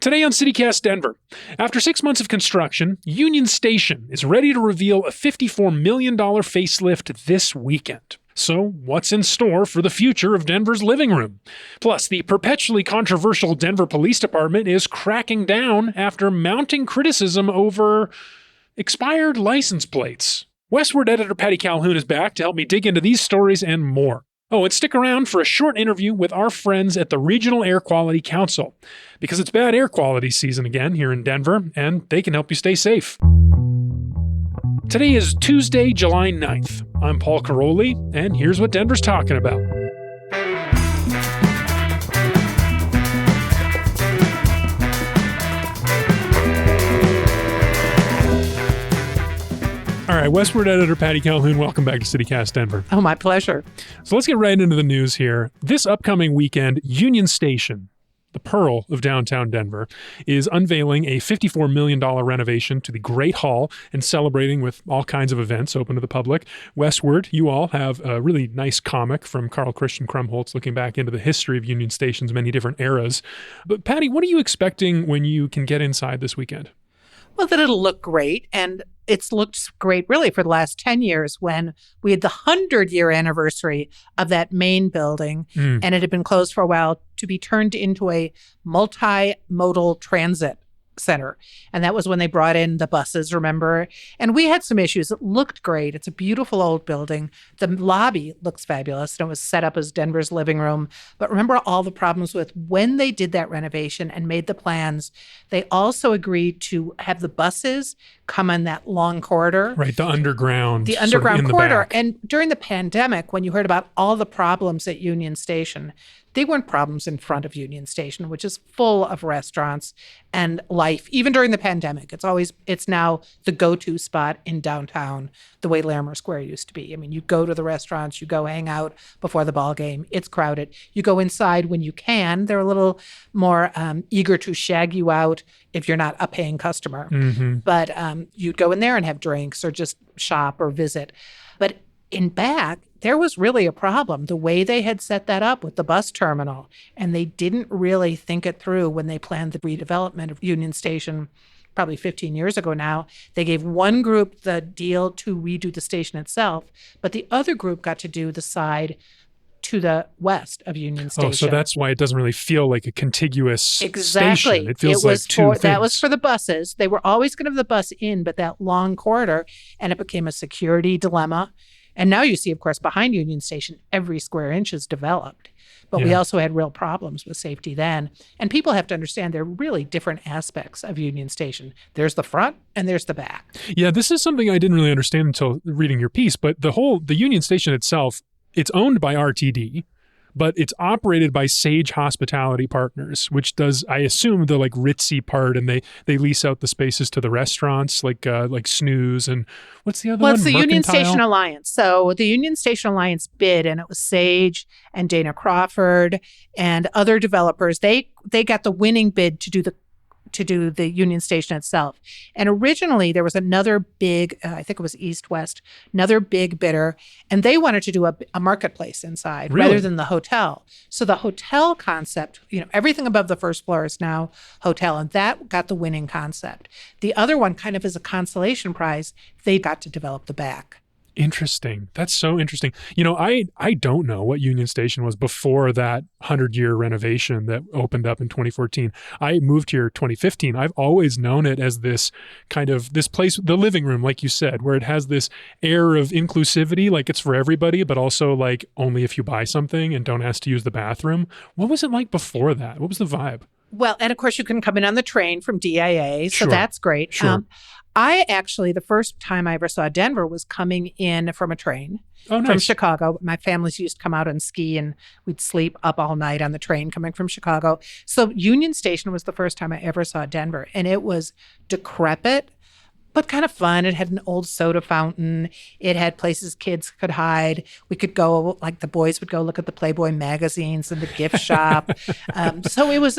Today on CityCast Denver, after 6 months of construction, Union Station is ready to reveal a $54 million facelift this weekend. So, what's in store for the future of Denver's living room? Plus, the perpetually controversial Denver Police Department is cracking down after mounting criticism over expired license plates. Westward editor Patty Calhoun is back to help me dig into these stories and more. Oh, and stick around for a short interview with our friends at the Regional Air Quality Council, because it's bad air quality season again here in Denver, and they can help you stay safe. Today is Tuesday, July 9th. I'm Paul Caroli, and here's what Denver's talking about. All right, Westward editor Patty Calhoun, welcome back to CityCast Denver. Oh, my pleasure. So let's get right into the news here. This upcoming weekend, Union Station, the pearl of downtown Denver, is unveiling a $54 million renovation to the Great Hall and celebrating with all kinds of events open to the public. Westward, you all have a really nice comic from Carl Christian Krumholtz looking back into the history of Union Station's many different eras. But Patty, what are you expecting when you can get inside this weekend? Well, that it'll look great. And it's looked great really for the last 10 years when we had the 100-year anniversary of that main building. And it had been closed for a while to be turned into a multimodal transit center. And that was when they brought in the buses, remember? And we had some issues. It looked great. It's a beautiful old building. The lobby looks fabulous. And it was set up as Denver's living room. But remember all the problems with when they did that renovation and made the plans, they also agreed to have the buses come in that long corridor. Right, the underground. The underground corridor. Back. And during the pandemic, when you heard about all the problems at Union Station, they weren't problems in front of Union Station, which is full of restaurants and life. Even during the pandemic, it's now the go-to spot in downtown, the way Larimer Square used to be. I mean, you go to the restaurants, you go hang out before the ball game. It's crowded. You go inside when you can. They're a little more eager to shag you out if you're not a paying customer. But you'd go in there and have drinks or just shop or visit. But in back, there was really a problem, the way they had set that up with the bus terminal. And they didn't really think it through when they planned the redevelopment of Union Station probably 15 years ago now. They gave one group the deal to redo the station itself, but the other group got to do the side to the west of Union Station. Oh, so that's why it doesn't really feel like a contiguous station. It feels like two things. That was for the buses. They were always going to have the bus in, but that long corridor, and it became a security dilemma. And now you see, of course, behind Union Station, every square inch is developed. But we also had real problems with safety then. And people have to understand there are really different aspects of Union Station. There's the front and there's the back. Yeah, this is something I didn't really understand until reading your piece. But the Union Station itself, it's owned by RTD, but it's operated by Sage Hospitality Partners, which does, I assume, the like ritzy part, and they lease out the spaces to the restaurants like Snooze and what's the other one? Well, it's the Mercantile? Union Station Alliance. So the Union Station Alliance bid, and it was Sage and Dana Crawford and other developers. They got the winning bid to do the Union Station itself. And originally there was another big, I think it was East-West, another big bidder, and they wanted to do a marketplace inside rather than the hotel. So the hotel concept, everything above the first floor is now hotel, and that got the winning concept. The other one, kind of as a consolation prize, they got to develop the back. Interesting. That's so interesting. I don't know what Union Station was before that 100-year renovation that opened up in 2014. I moved here 2015. I've always known it as this place, the living room, like you said, where it has this air of inclusivity, like it's for everybody, but also like only if you buy something and don't ask to use the bathroom. What was it like before that? What was the vibe? Well, and of course you can come in on the train from DIA, so that's great. Sure. The first time I ever saw Denver was coming in from a train from Chicago. My families used to come out and ski, and we'd sleep up all night on the train coming from Chicago. So Union Station was the first time I ever saw Denver, and it was decrepit, but kind of fun. It had an old soda fountain. It had places kids could hide. We could go, like the boys would go look at the Playboy magazines in the gift shop. So it was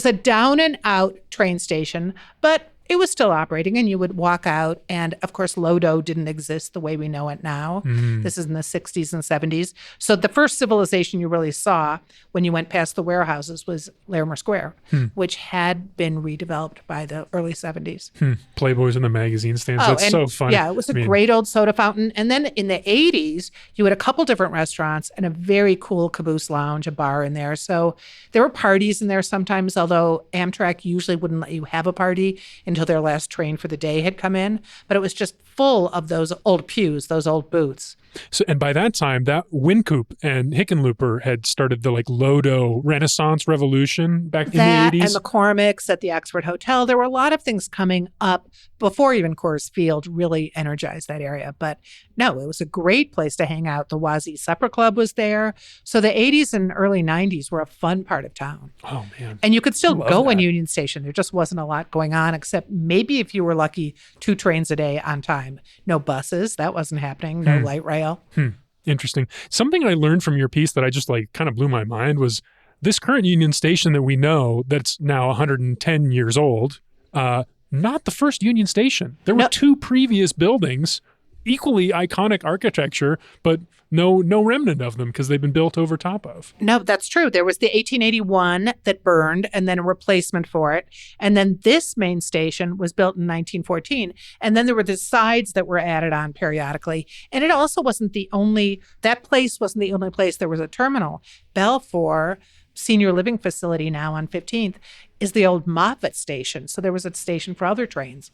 a down and out train station, but it was still operating, and you would walk out. And of course, Lodo didn't exist the way we know it now. This is in the 60s and 70s. So the first civilization you really saw when you went past the warehouses was Larimer Square, which had been redeveloped by the early 70s. Playboys in the magazine stands. That's so funny. Yeah, it was a great old soda fountain. And then in the 80s, you had a couple different restaurants and a very cool caboose lounge, a bar in there. So there were parties in there sometimes, although Amtrak usually wouldn't let you have a party until their last train for the day had come in. But it was just full of those old pews, those old booths. So, and by that time, that Wincoop and Hickenlooper had started the Lodo Renaissance Revolution back in the 80s. And McCormick's at the Oxford Hotel. There were a lot of things coming up before even Coors Field really energized that area. But no, it was a great place to hang out. The Wazee Supper Club was there. So the 80s and early 90s were a fun part of town. Oh, man. And you could still go in Union Station. There just wasn't a lot going on, except maybe if you were lucky, 2 trains a day on time. No buses. That wasn't happening. No light rail. Interesting. Something I learned from your piece that I just kind of blew my mind was this current Union Station that we know that's now 110 years old, not the first Union Station. There were 2 previous buildings, equally iconic architecture, but no remnant of them because they've been built over top of. No, that's true. There was the 1881 that burned and then a replacement for it. And then this main station was built in 1914. And then there were the sides that were added on periodically. And it also wasn't that place wasn't the only place there was a terminal. Balfour Senior Living Facility now on 15th is the old Moffett station. So there was a station for other trains.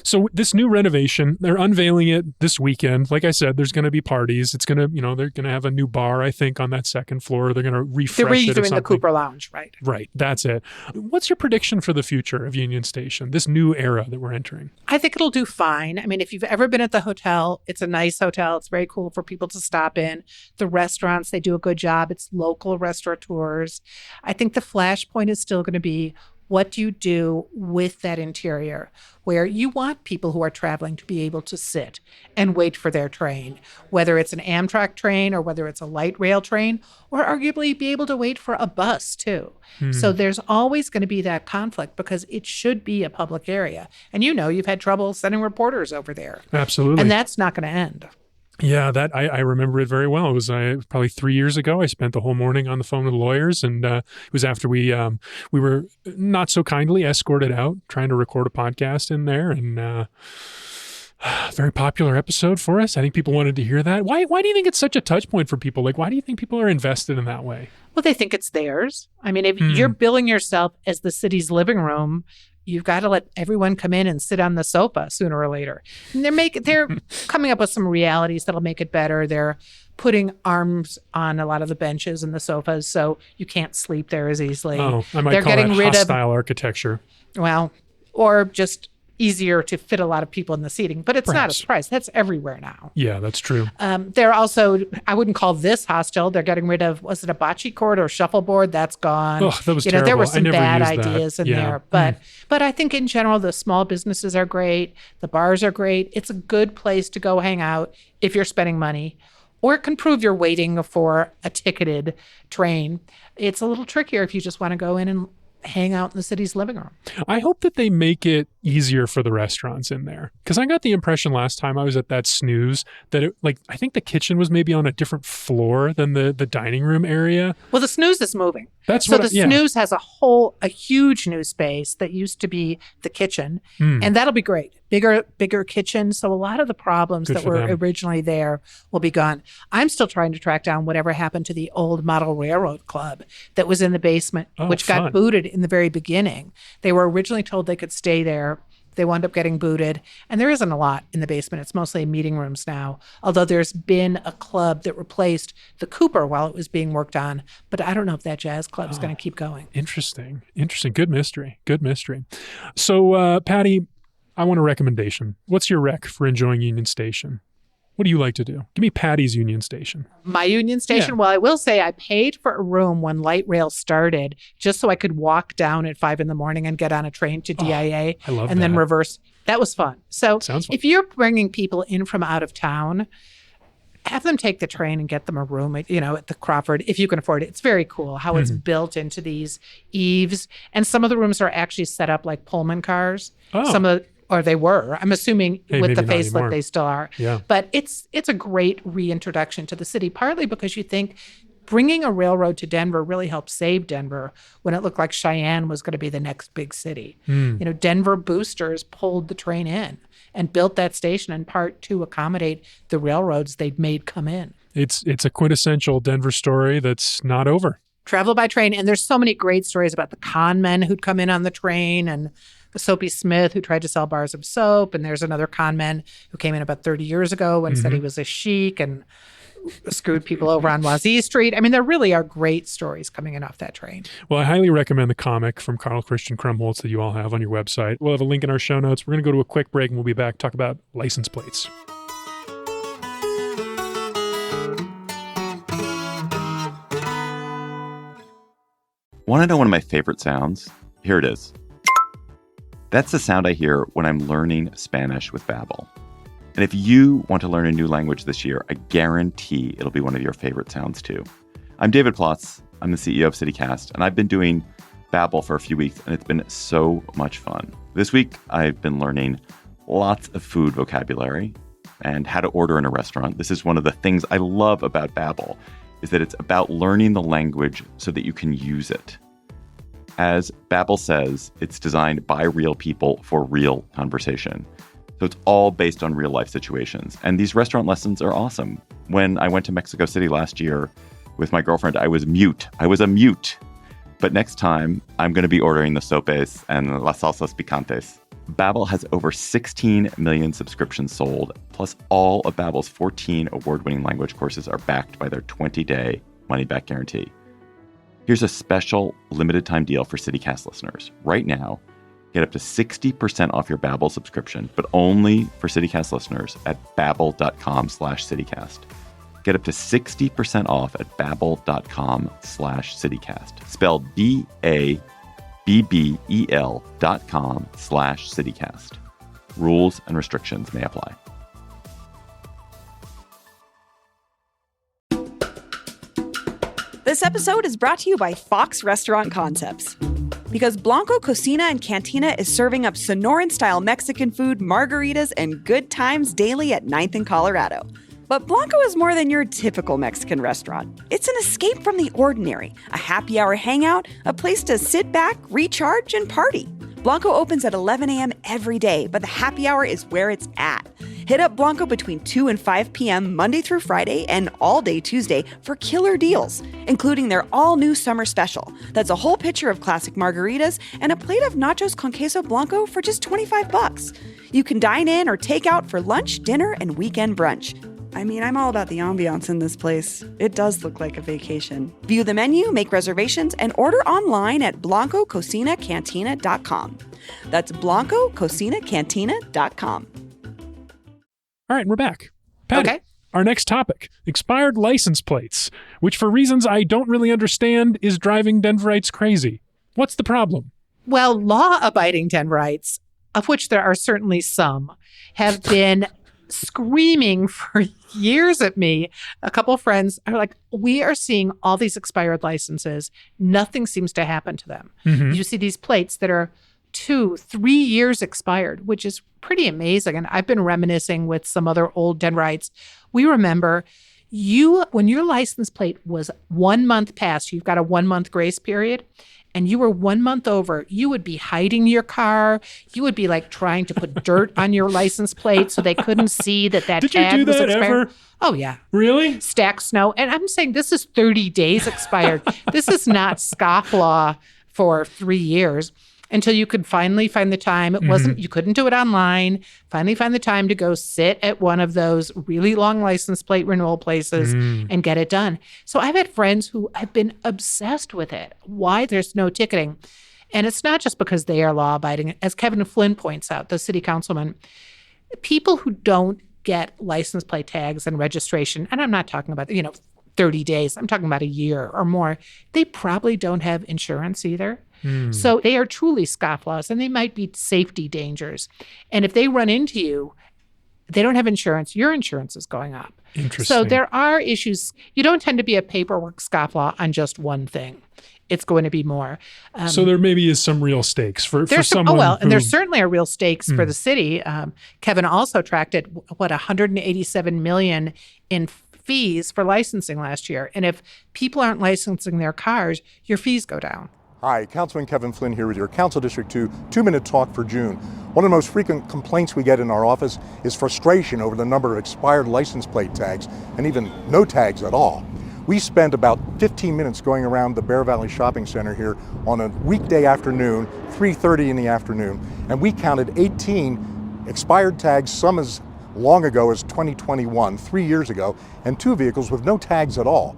So this new renovation, they're unveiling it this weekend. Like I said, there's going to be parties. It's going to, they're going to have a new bar, I think, on that second floor. They're going to refresh it. They're redoing the Cooper Lounge, right? Right. That's it. What's your prediction for the future of Union Station, this new era that we're entering? I think it'll do fine. I mean, if you've ever been at the hotel, it's a nice hotel. It's very cool for people to stop in. The restaurants, they do a good job. It's local restaurateurs. I think the flashpoint is still going to be, what do you do with that interior where you want people who are traveling to be able to sit and wait for their train, whether it's an Amtrak train or whether it's a light rail train, or arguably be able to wait for a bus too. So there's always going to be that conflict because it should be a public area. And you've had trouble sending reporters over there. Absolutely. And that's not going to end. Yeah, that I remember it very well. It was probably 3 years ago. I spent the whole morning on the phone with lawyers, and it was after we were not so kindly escorted out trying to record a podcast in there, and very popular episode for us. I think people wanted to hear that. Why do you think it's such a touch point for people? Why do you think people are invested in that way? Well, they think it's theirs. I mean, if you're billing yourself as the city's living room, you've got to let everyone come in and sit on the sofa sooner or later. And they're coming up with some realities that'll make it better. They're putting arms on a lot of the benches and the sofas, so you can't sleep there as easily. Oh, I might call that hostile architecture. Well, or just easier to fit a lot of people in the seating, but it's not a surprise. That's everywhere now. Yeah, that's true. They're also, I wouldn't call this hostile. They're getting rid of, was it a bocce court or shuffleboard? That's gone. Oh, that was terrible. There were some bad ideas in there, but I think in general, the small businesses are great. The bars are great. It's a good place to go hang out if you're spending money, or it can prove you're waiting for a ticketed train. It's a little trickier if you just want to go in and hang out in the city's living room. I hope that they make it easier for the restaurants in there. Because I got the impression last time I was at that Snooze that I think the kitchen was maybe on a different floor than the dining room area. Well, the Snooze is moving. Snooze has a huge new space that used to be the kitchen. And that'll be great. Bigger kitchen. So a lot of the problems that were originally there will be gone. I'm still trying to track down whatever happened to the old Model Railroad Club that was in the basement, which got booted in the very beginning. They were originally told they could stay there. They wound up getting booted. And there isn't a lot in the basement. It's mostly meeting rooms now, although there's been a club that replaced the Cooper while it was being worked on. But I don't know if that jazz club is going to keep going. Interesting. Good mystery. So, Patty, I want a recommendation. What's your rec for enjoying Union Station? What do you like to do? Give me Patty's Union Station. My Union Station? Yeah. Well, I will say I paid for a room when light rail started just so I could walk down at 5 a.m. and get on a train to DIA then reverse. That was fun. So if you're bringing people in from out of town, have them take the train and get them a room, at the Crawford, if you can afford it. It's very cool how it's built into these eaves. And some of the rooms are actually set up like Pullman cars. Oh. Or they were. I'm assuming with the maybe not facelift, anymore. they still are. Yeah. But it's a great reintroduction to the city, partly because you think bringing a railroad to Denver really helped save Denver when it looked like Cheyenne was going to be the next big city. Denver boosters pulled the train in and built that station in part to accommodate the railroads they'd made come in. It's a quintessential Denver story that's not over. Travel by train. And there's so many great stories about the con men who'd come in on the train and Soapy Smith, who tried to sell bars of soap. And there's another con man who came in about 30 years ago and said he was a sheik and screwed people over on Wazee Street. I mean, there really are great stories coming in off that train. Well, I highly recommend the comic from Carl Christian Krumholtz that you all have on your website. We'll have a link in our show notes. We're going to go to a quick break and we'll be back to talk about license plates. Want to know one of my favorite sounds? Here it is. That's the sound I hear when I'm learning Spanish with Babbel. And if you want to learn a new language this year, I guarantee it'll be one of your favorite sounds too. I'm David Plotz. I'm the CEO of CityCast, and I've been doing Babbel for a few weeks, and it's been so much fun. This week, I've been learning lots of food vocabulary and how to order in a restaurant. This is one of the things I love about Babbel, is that it's about learning the language so that you can use it. As Babbel says, it's designed by real people for real conversation. So it's all based on real life situations. And these restaurant lessons are awesome. When I went to Mexico City last year with my girlfriend, I was mute. I was a mute. But next time, I'm going to be ordering the sopes and las salsas picantes. Babbel has over 16 million subscriptions sold, plus all of Babbel's 14 award-winning language courses are backed by their 20-day money-back guarantee. Here's a special limited-time deal for CityCast listeners. Right now, get up to 60% off your Babbel subscription, but only for CityCast listeners at babbel.com/CityCast. Get up to 60% off at babbel.com/CityCast. Spelled BABBEL.com/CityCast. Rules and restrictions may apply. This episode is brought to you by Fox Restaurant Concepts. Because Blanco Cocina and Cantina is serving up Sonoran-style Mexican food, margaritas, and good times daily at 9th and Colorado. But Blanco is more than your typical Mexican restaurant. It's an escape from the ordinary, a happy hour hangout, a place to sit back, recharge, and party. Blanco opens at 11 a.m. every day, but the happy hour is where it's at. Hit up Blanco between 2 and 5 p.m. Monday through Friday and all day Tuesday for killer deals, including their all-new summer special. That's a whole pitcher of classic margaritas and a plate of nachos con queso blanco for just $25. You can dine in or take out for lunch, dinner, and weekend brunch. I mean, I'm all about the ambiance in this place. It does look like a vacation. View the menu, make reservations, and order online at BlancoCocinaCantina.com. That's BlancoCocinaCantina.com. All right, we're back. Patty, Okay. Our next topic, expired license plates, which for reasons I don't really understand is driving Denverites crazy. What's the problem? Well, law-abiding Denverites, of which there are certainly some, have been screaming for years at me. A couple of friends are like, we are seeing all these expired licenses. Nothing seems to happen to them. You see these plates that are 2-3 years expired, which is pretty amazing. And I've been reminiscing with some other old Denverites. We remember when your license plate was 1 month past, you've got a 1 month grace period, and you were 1 month over, you would be hiding your car. You would be like trying to put dirt on your license plate so they couldn't see that Did you tag do was that expired. ever? Oh, yeah. Really? Stack snow. And I'm saying this is 30 days expired. This is not scofflaw for 3 years. Until you could finally find the time. It wasn't, you couldn't do it online. Finally find the time to go sit at one of those really long license plate renewal places and get it done. So I've had friends who have been obsessed with it. Why there's no ticketing. And it's not just because they are law abiding. As Kevin Flynn points out, the city councilman, people who don't get license plate tags and registration, and I'm not talking about, 30 days, I'm talking about a year or more, they probably don't have insurance either. So they are truly scofflaws, and they might be safety dangers. And if they run into you, they don't have insurance, your insurance is going up. Interesting. So there are issues. You don't tend to be a paperwork scofflaw on just one thing. It's going to be more. So there maybe is some real stakes for someone. And there certainly are real stakes for the city. Kevin also attracted $187 million in fees for licensing last year. And if people aren't licensing their cars, your fees go down. Hi, Councilman Kevin Flynn here with your Council District 2 2-minute talk for June. One of the most frequent complaints we get in our office is frustration over the number of expired license plate tags and even no tags at all. We spent about 15 minutes going around the Bear Valley Shopping Center here on a weekday afternoon, 3:30 in the afternoon, and we counted 18 expired tags, some as long ago as 2021, 3 years ago, and 2 vehicles with no tags at all.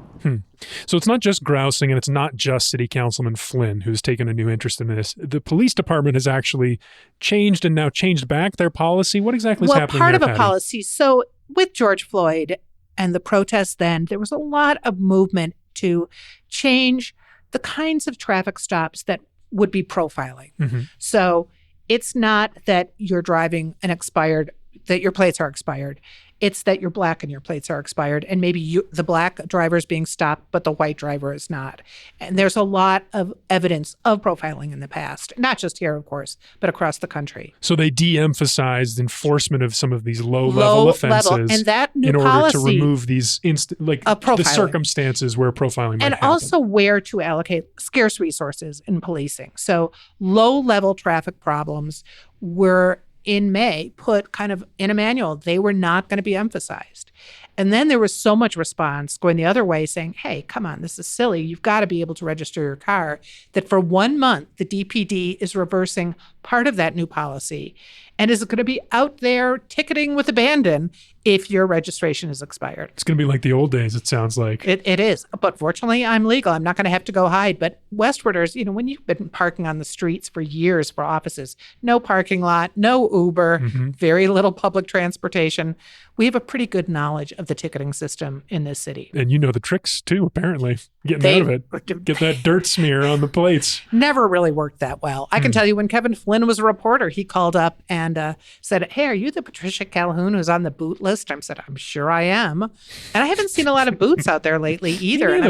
So it's not just grousing, and it's not just City Councilman Flynn who's taken a new interest in this. The police department has actually changed and now changed back their policy. What exactly is happening part there, of a Patty? policy. So with George Floyd and the protests then, there was a lot of movement to change the kinds of traffic stops that would be profiling. So it's not that you're driving that your plates are expired. It's that you're black and your plates are expired, and maybe the black driver is being stopped, but the white driver is not. And there's a lot of evidence of profiling in the past, not just here, of course, but across the country. So they de-emphasized enforcement of some of these low-level offenses and that new in order policy to remove these the circumstances where profiling might and happen. also where to allocate scarce resources in policing. So low-level traffic problems were in May put kind of in a manual. They were not going to be emphasized. And then there was so much response going the other way saying, hey, come on, this is silly. You've got to be able to register your car. That for 1 month, the DPD is reversing part of that new policy and is going to be out there ticketing with abandon if your registration is expired. It's going to be like the old days, it sounds like. It is. But fortunately, I'm legal. I'm not going to have to go hide. But Westwarders, when you've been parking on the streets for years for offices, no parking lot, no Uber, very little public transportation, we have a pretty good knowledge of the ticketing system in this city. And you know the tricks, too, apparently. Getting out of it. Get that dirt smear on the plates. Never really worked that well. I can tell you when Kevin Flynn was a reporter, he called up and said, hey, are you the Patricia Calhoun who's on the boot list? I said, I'm sure I am. And I haven't seen a lot of boots out there lately either. And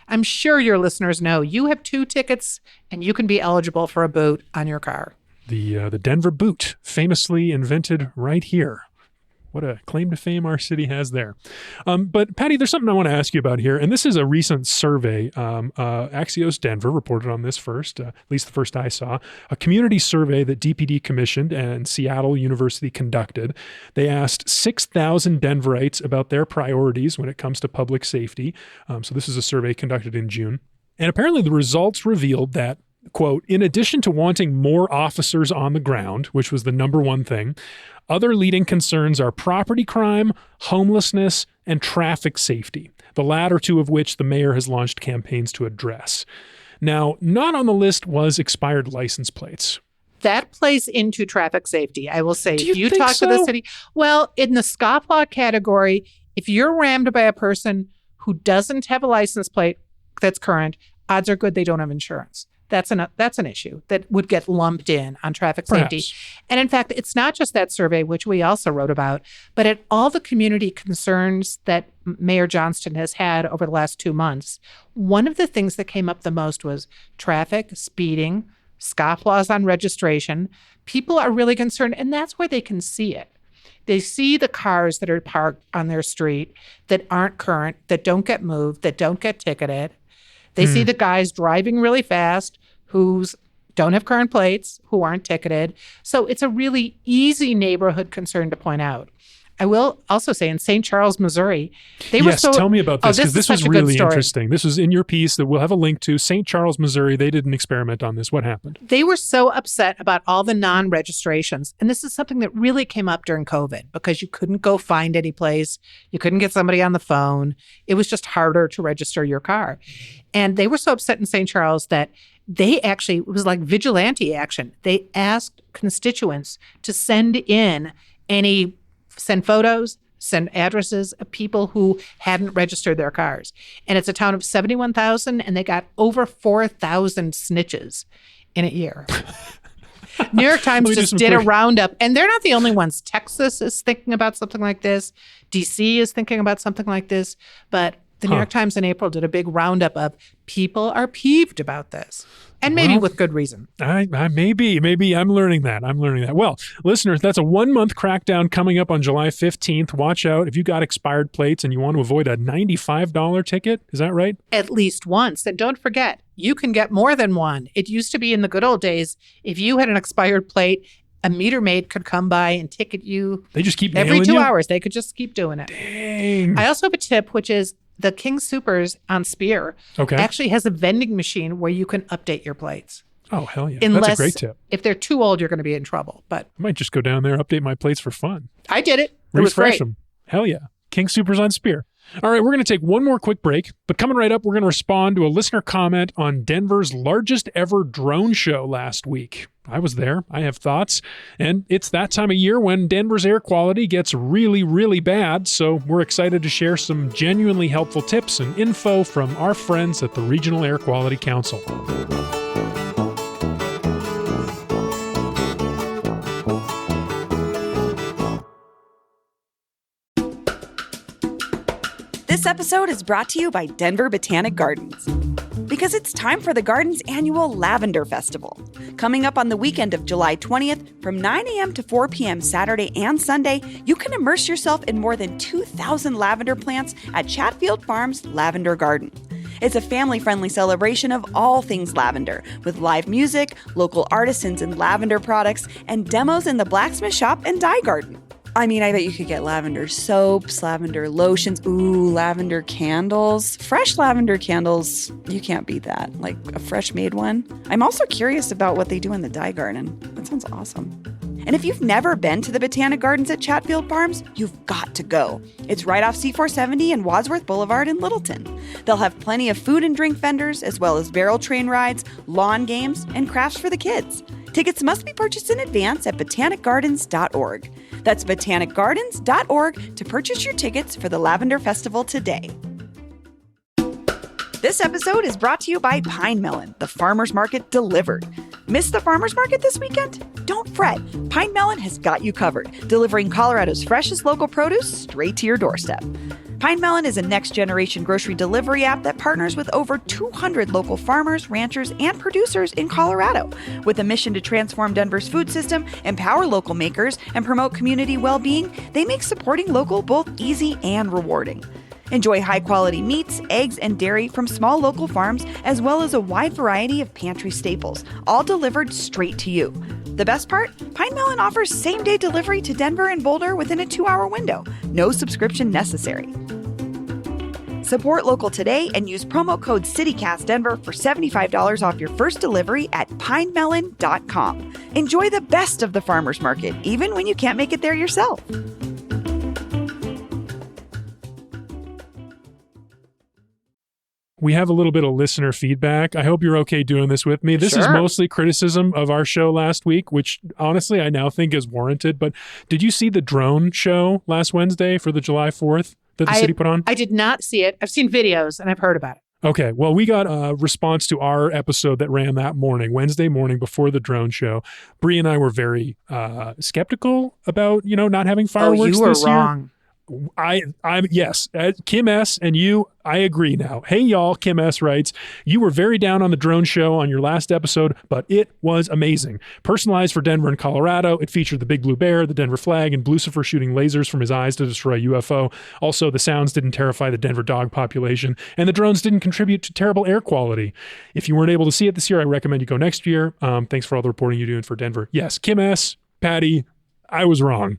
I'm sure your listeners know you have 2 tickets and you can be eligible for a boot on your car. The Denver boot, famously invented right here. What a claim to fame our city has there. But Patty, there's something I want to ask you about here. And this is a recent survey. Axios Denver reported on this first, at least the first I saw, a community survey that DPD commissioned and Seattle University conducted. They asked 6,000 Denverites about their priorities when it comes to public safety. So this is a survey conducted in June. And apparently the results revealed that, quote, in addition to wanting more officers on the ground, which was the number one thing, other leading concerns are property crime, homelessness, and traffic safety, the latter 2 of which the mayor has launched campaigns to address. Now, not on the list was expired license plates. That plays into traffic safety. I will say, Do you if you think talk so? to the city, well, in the scofflaw category, if you're rammed by a person who doesn't have a license plate that's current, odds are good they don't have insurance. That's an issue that would get lumped in on traffic safety. And in fact, it's not just that survey, which we also wrote about, but at all the community concerns that Mayor Johnston has had over the last 2 months. One of the things that came up the most was traffic, speeding, scofflaws on registration. People are really concerned, and that's where they can see it. They see the cars that are parked on their street that aren't current, that don't get moved, that don't get ticketed. They see the guys driving really fast who don't have current plates, who aren't ticketed. So it's a really easy neighborhood concern to point out. I will also say in St. Charles, Missouri, tell me about this, because this was really story. interesting. This was in your piece that we'll have a link to. St. Charles, Missouri, they did an experiment on this. What happened? They were so upset about all the non-registrations. And this is something that really came up during COVID because you couldn't go find any place. You couldn't get somebody on the phone. It was just harder to register your car. And they were so upset in St. Charles that it was like vigilante action. They asked constituents to send photos, send addresses of people who hadn't registered their cars. And it's a town of 71,000, and they got over 4,000 snitches in a year. New York Times Let me do just some did a quick- roundup, and they're not the only ones. Texas is thinking about something like this. DC is thinking about something like this. But the New York Times in April did a big roundup of people are peeved about this. And maybe Well, with good reason. I maybe I'm learning that. Well, listeners, that's a 1-month crackdown coming up on July 15th. Watch out if you got expired plates and you want to avoid a $95 ticket. Is that right? At least once. And don't forget, you can get more than one. It used to be in the good old days, if you had an expired plate, a meter maid could come by and ticket you. They just keep Every nailing 2 you? hours. They could just keep doing it. Dang. I also have a tip, which is the King Soopers on Spear Okay. actually has a vending machine where you can update your plates. Oh, hell yeah. Unless That's a great tip. if they're too old, you're going to be in trouble. But I might just go down there, update my plates for fun. I did it. It was Refresh great. them. Hell yeah. King Supers on Spear. All right, we're going to take one more quick break, but coming right up, we're going to respond to a listener comment on Denver's largest ever drone show last week. I was there. I have thoughts. And it's that time of year when Denver's air quality gets really, really bad. So we're excited to share some genuinely helpful tips and info from our friends at the Regional Air Quality Council. This episode is brought to you by Denver Botanic Gardens. Because it's time for the garden's annual Lavender Festival. Coming up on the weekend of July 20th, from 9 a.m. to 4 p.m. Saturday and Sunday, you can immerse yourself in more than 2,000 lavender plants at Chatfield Farms Lavender Garden. It's a family-friendly celebration of all things lavender, with live music, local artisans and lavender products, and demos in the blacksmith shop and dye garden. I mean, I bet you could get lavender soaps, lavender lotions, lavender candles. Fresh lavender candles, you can't beat that. Like a fresh made one. I'm also curious about what they do in the dye garden. That sounds awesome. And if you've never been to the Botanic Gardens at Chatfield Farms, you've got to go. It's right off C470 and Wadsworth Boulevard in Littleton. They'll have plenty of food and drink vendors, as well as barrel train rides, lawn games, and crafts for the kids. Tickets must be purchased in advance at botanicgardens.org. That's botanicgardens.org to purchase your tickets for the Lavender Festival today. This episode is brought to you by Pine Melon, the farmer's market delivered. Miss the farmer's market this weekend? Don't fret. Pine Melon has got you covered, delivering Colorado's freshest local produce straight to your doorstep. Pine Melon is a next-generation grocery delivery app that partners with over 200 local farmers, ranchers, and producers in Colorado. With a mission to transform Denver's food system, empower local makers, and promote community well-being, they make supporting local both easy and rewarding. Enjoy high-quality meats, eggs, and dairy from small local farms, as well as a wide variety of pantry staples, all delivered straight to you. The best part? Pine Melon offers same-day delivery to Denver and Boulder within a 2-hour window. No subscription necessary. Support local today and use promo code CityCastDenver for $75 off your first delivery at pinemelon.com. Enjoy the best of the farmers market, even when you can't make it there yourself. We have a little bit of listener feedback. I hope you're okay doing this with me. This is Sure. mostly criticism of our show last week, which honestly I now think is warranted. But did you see the drone show last Wednesday for the July 4th that the city put on? I did not see it. I've seen videos and I've heard about it. Okay, well, we got a response to our episode that ran that morning, Wednesday morning before the drone show. Bree and I were very skeptical about, not having fireworks you were this year. wrong. I'm yes, Kim S. and you, I agree now. Hey, y'all, Kim S. writes, you were very down on the drone show on your last episode, but it was amazing. Personalized for Denver and Colorado, it featured the big blue bear, the Denver flag, and Blucifer shooting lasers from his eyes to destroy a UFO. Also, the sounds didn't terrify the Denver dog population, and the drones didn't contribute to terrible air quality. If you weren't able to see it this year, I recommend you go next year. Thanks for all the reporting you're doing for Denver. Yes, Kim S., Patty, I was wrong.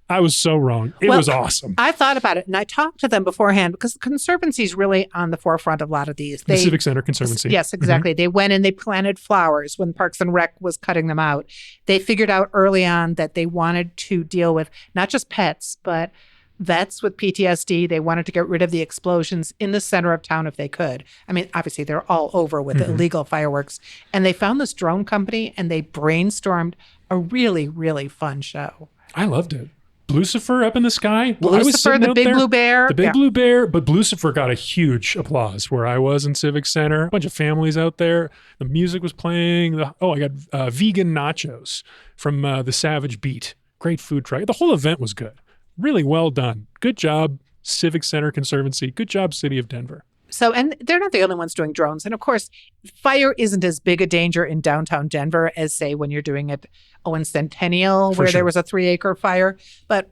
I was so wrong. It was awesome. I thought about it and I talked to them beforehand because the Conservancy is really on the forefront of a lot of these. The Civic Center Conservancy. Yes, exactly. They went and they planted flowers when Parks and Rec was cutting them out. They figured out early on that they wanted to deal with not just pets, but vets with PTSD. They wanted to get rid of the explosions in the center of town if they could. I mean, obviously, they're all over with illegal fireworks. And they found this drone company and they brainstormed a really, really fun show. I loved it. Lucifer up in the sky. Lucifer, I was sitting the out big there, blue bear. The big Yeah. blue bear. But Lucifer got a huge applause where I was in Civic Center. A bunch of families out there. The music was playing. I got vegan nachos from the Savage Beat. Great food truck. The whole event was good. Really well done. Good job, Civic Center Conservancy. Good job, City of Denver. So, and they're not the only ones doing drones. And of course, fire isn't as big a danger in downtown Denver as, say, when you're doing it in Centennial, For where sure. there was a 3-acre fire. But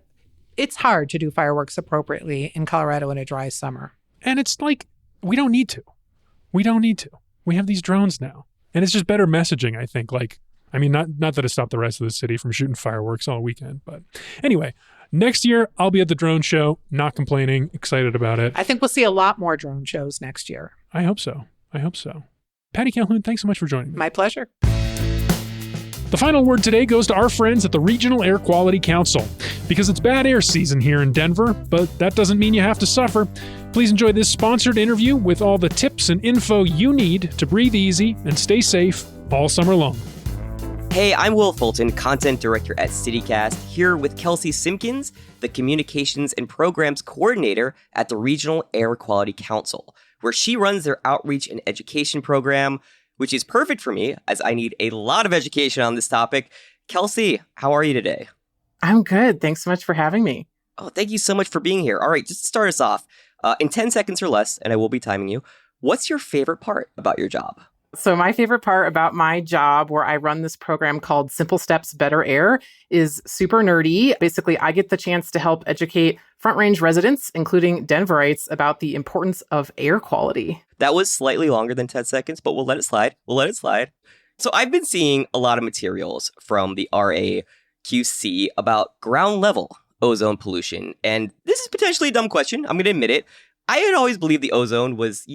it's hard to do fireworks appropriately in Colorado in a dry summer. And it's like, we don't need to. We don't need to. We have these drones now. And it's just better messaging, I think. Not that it stopped the rest of the city from shooting fireworks all weekend. But anyway, next year, I'll be at the drone show, not complaining, excited about it. I think we'll see a lot more drone shows next year. I hope so. Patty Calhoun, thanks so much for joining me. My pleasure. The final word today goes to our friends at the Regional Air Quality Council. Because it's bad air season here in Denver, but that doesn't mean you have to suffer. Please enjoy this sponsored interview with all the tips and info you need to breathe easy and stay safe all summer long. Hey, I'm Will Fulton, Content Director at CityCast, here with Kelsey Simpkins, the Communications and Programs Coordinator at the Regional Air Quality Council, where she runs their outreach and education program, which is perfect for me, as I need a lot of education on this topic. Kelsey, how are you today? I'm good. Thanks so much for having me. Oh, thank you so much for being here. All right, just to start us off, in 10 seconds or less, and I will be timing you, what's your favorite part about your job? So my favorite part about my job, where I run this program called Simple Steps, Better Air, is super nerdy. Basically, I get the chance to help educate Front Range residents, including Denverites, about the importance of air quality. That was slightly longer than 10 seconds, but we'll let it slide. So I've been seeing a lot of materials from the RAQC about ground level ozone pollution. And this is potentially a dumb question. I'm going to admit it. I had always believed the ozone was,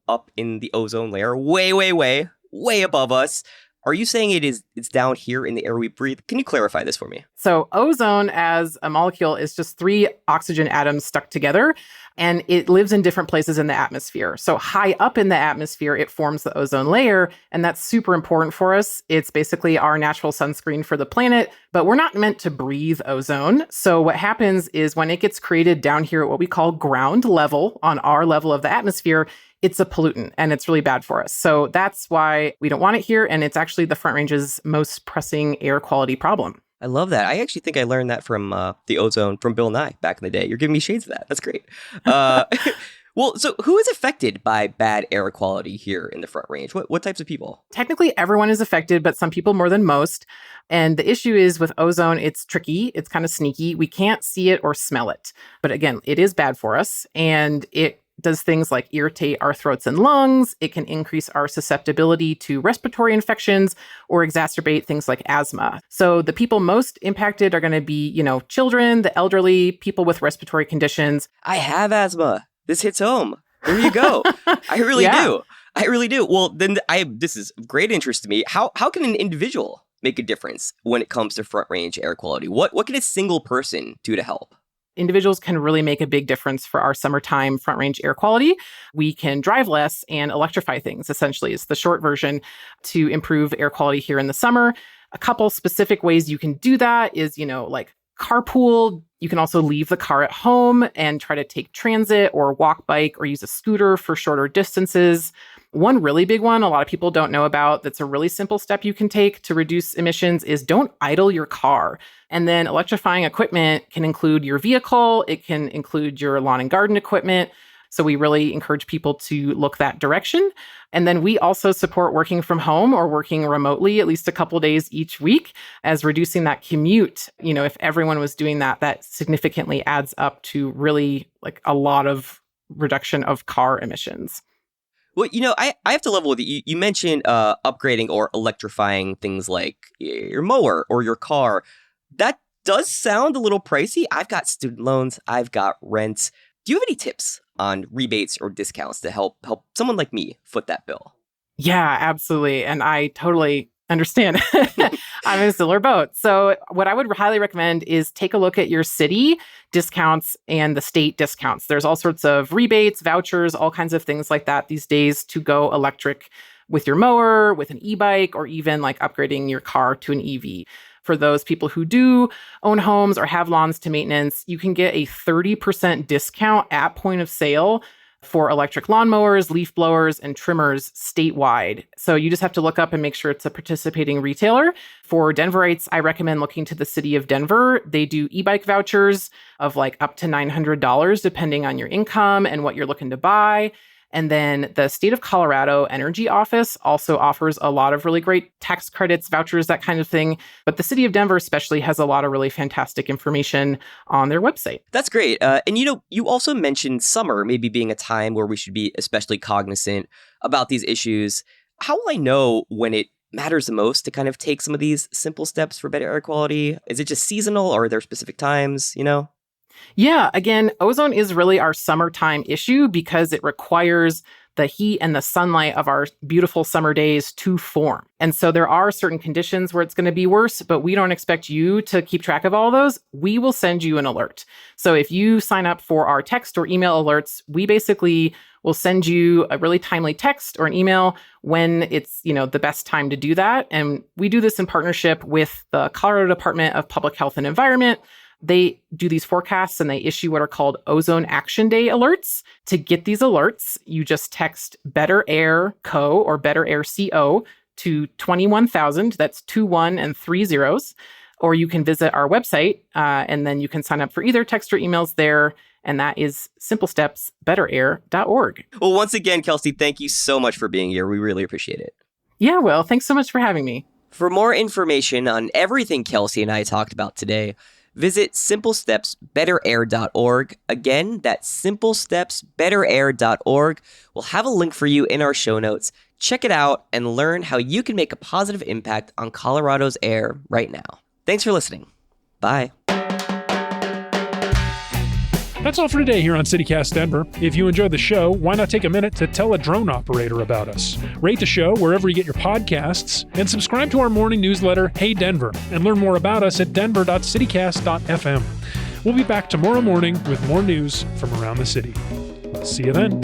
up in the ozone layer, way above us. Are you saying it's down here in the air we breathe? Can you clarify this for me? So ozone as a molecule is just 3 oxygen atoms stuck together, and it lives in different places in the atmosphere. So high up in the atmosphere, it forms the ozone layer, and that's super important for us. It's basically our natural sunscreen for the planet, but we're not meant to breathe ozone. So what happens is when it gets created down here at what we call ground level, on our level of the atmosphere, it's a pollutant and it's really bad for us. So that's why we don't want it here. And it's actually the Front Range's most pressing air quality problem. I love that. I actually think I learned that from the ozone from Bill Nye back in the day. You're giving me shades of that. That's great. Well, so who is affected by bad air quality here in the Front Range? What types of people? Technically, everyone is affected, but some people more than most. And the issue is with ozone, it's tricky. It's kind of sneaky. We can't see it or smell it. But again, it is bad for us. And it does things like irritate our throats and lungs. It can increase our susceptibility to respiratory infections or exacerbate things like asthma. So the people most impacted are going to be, children, the elderly, people with respiratory conditions. I have asthma. This hits home. There you go. I really do. I really do. Well, then this is of great interest to me. How can an individual make a difference when it comes to Front Range air quality? What can a single person do to help? Individuals can really make a big difference for our summertime Front Range air quality. We can drive less and electrify things, essentially, is the short version to improve air quality here in the summer. A couple specific ways you can do that is, like carpool. You can also leave the car at home and try to take transit or walk bike or use a scooter for shorter distances. One really big one a lot of people don't know about that's a really simple step you can take to reduce emissions is don't idle your car. And then electrifying equipment can include your vehicle. It can include your lawn and garden equipment. So we really encourage people to look that direction. And then we also support working from home or working remotely at least a couple days each week as reducing that commute. If everyone was doing that, that significantly adds up to really like a lot of reduction of car emissions. Well, I have to level with you. You mentioned upgrading or electrifying things like your mower or your car. That does sound a little pricey. I've got student loans. I've got rent. Do you have any tips on rebates or discounts to help someone like me foot that bill? Yeah, absolutely. And I totally understand. I'm in a similar boat. So what I would highly recommend is take a look at your city discounts and the state discounts. There's all sorts of rebates, vouchers, all kinds of things like that these days to go electric with your mower, with an e-bike, or even like upgrading your car to an EV. For those people who do own homes or have lawns to maintenance, you can get a 30% discount at point of sale for electric lawnmowers, leaf blowers, and trimmers statewide. So you just have to look up and make sure it's a participating retailer. For Denverites, I recommend looking to the city of Denver. They do e-bike vouchers of like up to $900, depending on your income and what you're looking to buy. And then the state of Colorado Energy Office also offers a lot of really great tax credits, vouchers, that kind of thing. But the city of Denver especially has a lot of really fantastic information on their website. That's great. And you also mentioned summer maybe being a time where we should be especially cognizant about these issues. How will I know when it matters the most to kind of take some of these simple steps for better air quality? Is it just seasonal, or are there specific times, Yeah, again, ozone is really our summertime issue because it requires the heat and the sunlight of our beautiful summer days to form. And so there are certain conditions where it's going to be worse, but we don't expect you to keep track of all those. We will send you an alert. So if you sign up for our text or email alerts, we basically will send you a really timely text or an email when it's, the best time to do that. And we do this in partnership with the Colorado Department of Public Health and Environment. They do these forecasts and they issue what are called Ozone Action Day alerts. To get these alerts, you just text Better Air Co. or Better Air CO to 21,000. That's 21 and 3 zeros. Or you can visit our website and then you can sign up for either text or emails there. And that is simplestepsbetterair.org. Well, once again, Kelsey, thank you so much for being here. We really appreciate it. Yeah, well, thanks so much for having me. For more information on everything Kelsey and I talked about today, visit simplestepsbetterair.org. Again, that's simplestepsbetterair.org. We'll have a link for you in our show notes. Check it out and learn how you can make a positive impact on Colorado's air right now. Thanks for listening. Bye. That's all for today here on CityCast Denver. If you enjoyed the show, why not take a minute to tell a drone operator about us? Rate the show wherever you get your podcasts, and subscribe to our morning newsletter, Hey Denver, and learn more about us at denver.citycast.fm. We'll be back tomorrow morning with more news from around the city. See you then.